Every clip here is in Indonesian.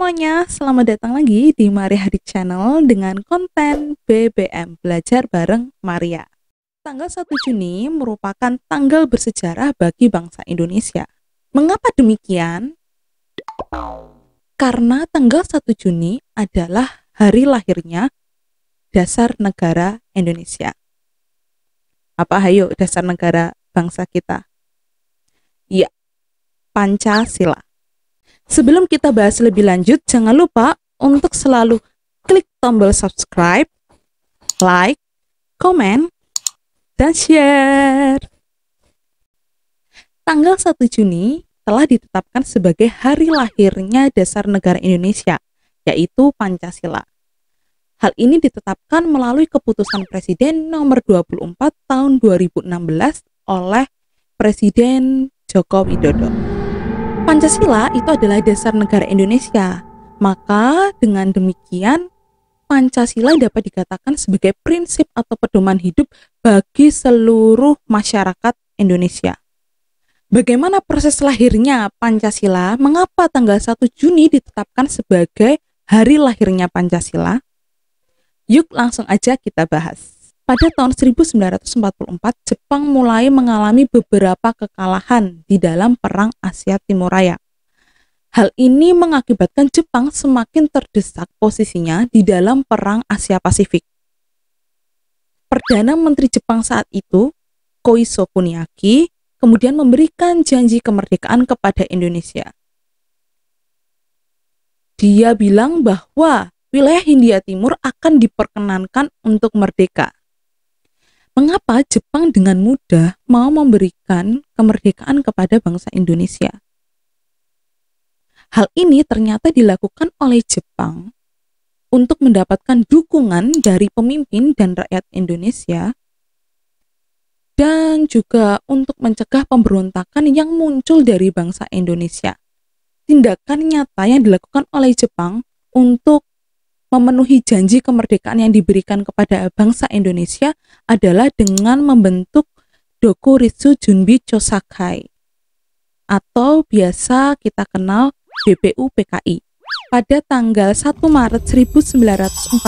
semuanya, selamat datang lagi di Maria Hadi Channel dengan konten BBM Belajar Bareng Maria. Tanggal 1 Juni merupakan tanggal bersejarah bagi bangsa Indonesia. Mengapa demikian? Karena tanggal 1 Juni adalah hari lahirnya dasar negara Indonesia. Apa hayo dasar negara bangsa kita? Ya, Pancasila. Sebelum kita bahas lebih lanjut, jangan lupa untuk selalu klik tombol subscribe, like, komen, dan share. Tanggal 1 Juni telah ditetapkan sebagai hari lahirnya dasar negara Indonesia, yaitu Pancasila. Hal ini ditetapkan melalui keputusan Presiden nomor 24 tahun 2016 oleh Presiden Joko Widodo. Pancasila itu adalah dasar negara Indonesia. Maka dengan demikian, Pancasila dapat dikatakan sebagai prinsip atau pedoman hidup bagi seluruh masyarakat Indonesia. Bagaimana proses lahirnya Pancasila? Mengapa tanggal 1 Juni ditetapkan sebagai hari lahirnya Pancasila? Yuk langsung aja kita bahas. Pada tahun 1944, Jepang mulai mengalami beberapa kekalahan di dalam Perang Asia Timur Raya. Hal ini mengakibatkan Jepang semakin terdesak posisinya di dalam Perang Asia Pasifik. Perdana Menteri Jepang saat itu, Koiso Kuniaki, kemudian memberikan janji kemerdekaan kepada Indonesia. Dia bilang bahwa wilayah Hindia Timur akan diperkenankan untuk merdeka. Mengapa Jepang dengan mudah mau memberikan kemerdekaan kepada bangsa Indonesia? Hal ini ternyata dilakukan oleh Jepang untuk mendapatkan dukungan dari pemimpin dan rakyat Indonesia dan juga untuk mencegah pemberontakan yang muncul dari bangsa Indonesia. Tindakan nyata yang dilakukan oleh Jepang untuk memenuhi janji kemerdekaan yang diberikan kepada bangsa Indonesia adalah dengan membentuk Dokuritsu Junbi Chosakai atau biasa kita kenal BPUPKI. Pada tanggal 1 Maret 1945,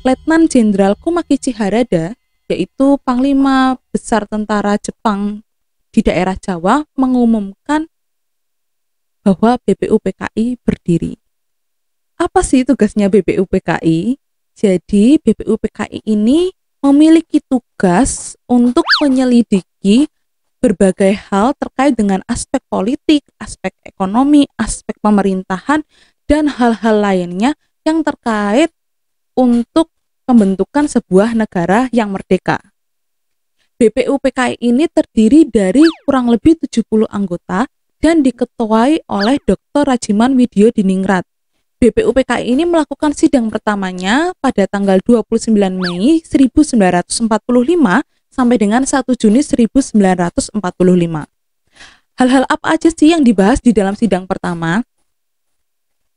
Letnan Jenderal Komakichi Harada, yaitu Panglima Besar Tentara Jepang di daerah Jawa, mengumumkan bahwa BPUPKI berdiri. Apa sih tugasnya BPUPKI? Jadi BPUPKI ini memiliki tugas untuk menyelidiki berbagai hal terkait dengan aspek politik, aspek ekonomi, aspek pemerintahan, dan hal-hal lainnya yang terkait untuk pembentukan sebuah negara yang merdeka. BPUPKI ini terdiri dari kurang lebih 70 anggota dan diketuai oleh Dr. Rajiman Widyodiningrat. BPUPKI ini melakukan sidang pertamanya pada tanggal 29 Mei 1945 sampai dengan 1 Juni 1945. Hal-hal apa aja sih yang dibahas di dalam sidang pertama?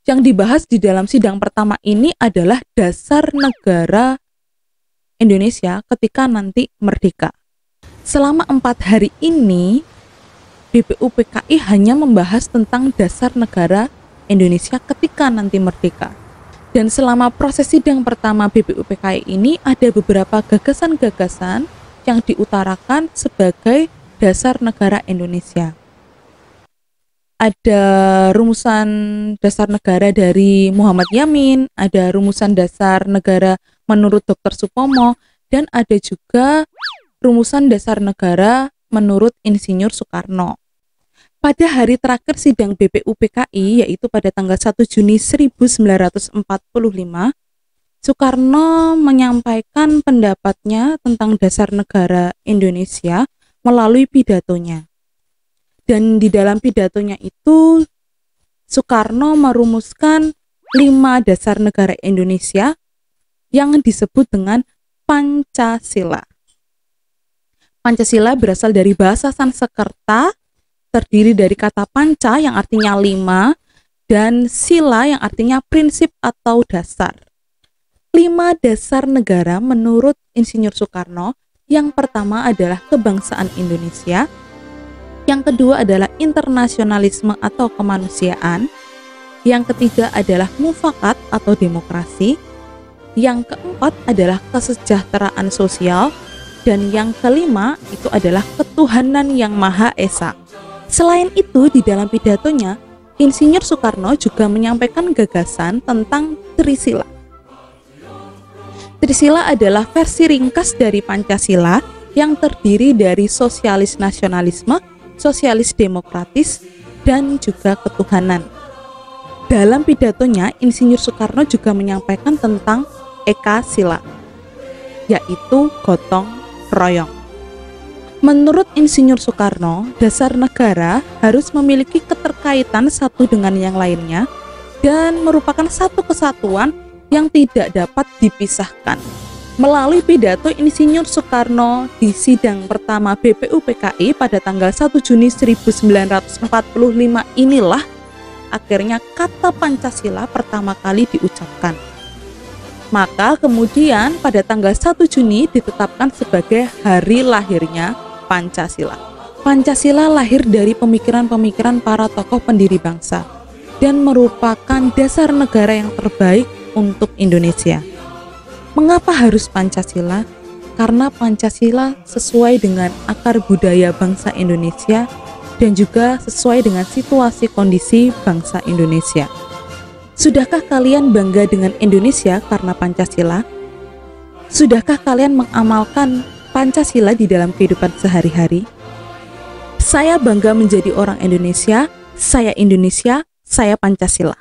Yang dibahas di dalam sidang pertama ini adalah dasar negara Indonesia ketika nanti merdeka. Selama 4 hari ini, BPUPKI hanya membahas tentang dasar negara Indonesia ketika nanti merdeka. Dan selama proses sidang pertama BPUPKI ini ada beberapa gagasan-gagasan yang diutarakan sebagai dasar negara Indonesia. Ada rumusan dasar negara dari Muhammad Yamin, ada rumusan dasar negara menurut Dr. Supomo, dan ada juga rumusan dasar negara menurut Insinyur Soekarno. Pada hari terakhir sidang BPUPKI, yaitu pada tanggal 1 Juni 1945, Soekarno menyampaikan pendapatnya tentang dasar negara Indonesia melalui pidatonya. Dan di dalam pidatonya itu, Soekarno merumuskan 5 dasar negara Indonesia yang disebut dengan Pancasila. Pancasila berasal dari bahasa Sanskerta, terdiri dari kata panca yang artinya 5 dan sila yang artinya prinsip atau dasar. 5 dasar negara menurut Insinyur Soekarno, yang pertama adalah kebangsaan Indonesia, yang kedua adalah internasionalisme atau kemanusiaan, Yang ketiga adalah mufakat atau demokrasi. Yang keempat adalah kesejahteraan sosial. Dan yang kelima itu adalah ketuhanan yang Maha Esa. Selain itu, di dalam pidatonya, Insinyur Soekarno juga menyampaikan gagasan tentang Trisila. Trisila adalah versi ringkas dari Pancasila yang terdiri dari sosialis nasionalisme, sosialis demokratis, dan juga ketuhanan. Dalam pidatonya, Insinyur Soekarno juga menyampaikan tentang Eka Sila, yaitu gotong royong. Menurut Insinyur Soekarno, dasar negara harus memiliki keterkaitan satu dengan yang lainnya dan merupakan satu kesatuan yang tidak dapat dipisahkan. Melalui pidato Insinyur Soekarno di sidang pertama BPUPKI pada tanggal 1 Juni 1945 inilah akhirnya kata Pancasila pertama kali diucapkan. Maka kemudian pada tanggal 1 Juni ditetapkan sebagai hari lahirnya Pancasila. Pancasila lahir dari pemikiran-pemikiran para tokoh pendiri bangsa dan merupakan dasar negara yang terbaik untuk Indonesia. Mengapa harus Pancasila? Karena Pancasila sesuai dengan akar budaya bangsa Indonesia dan juga sesuai dengan situasi kondisi bangsa Indonesia. Sudahkah kalian bangga dengan Indonesia karena Pancasila? Sudahkah kalian mengamalkan Pancasila di dalam kehidupan sehari-hari? Saya bangga menjadi orang Indonesia, saya Pancasila.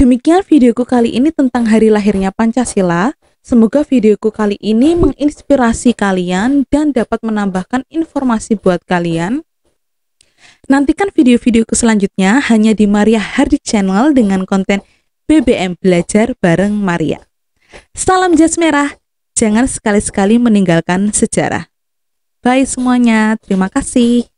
Demikian videoku kali ini tentang hari lahirnya Pancasila. Semoga videoku kali ini menginspirasi kalian dan dapat menambahkan informasi buat kalian. Nantikan video-videoku selanjutnya hanya di Maria Hardik Channel dengan konten BBM Belajar bareng Maria. Salam jas merah, jangan sekali-sekali meninggalkan sejarah. Bye semuanya, terima kasih.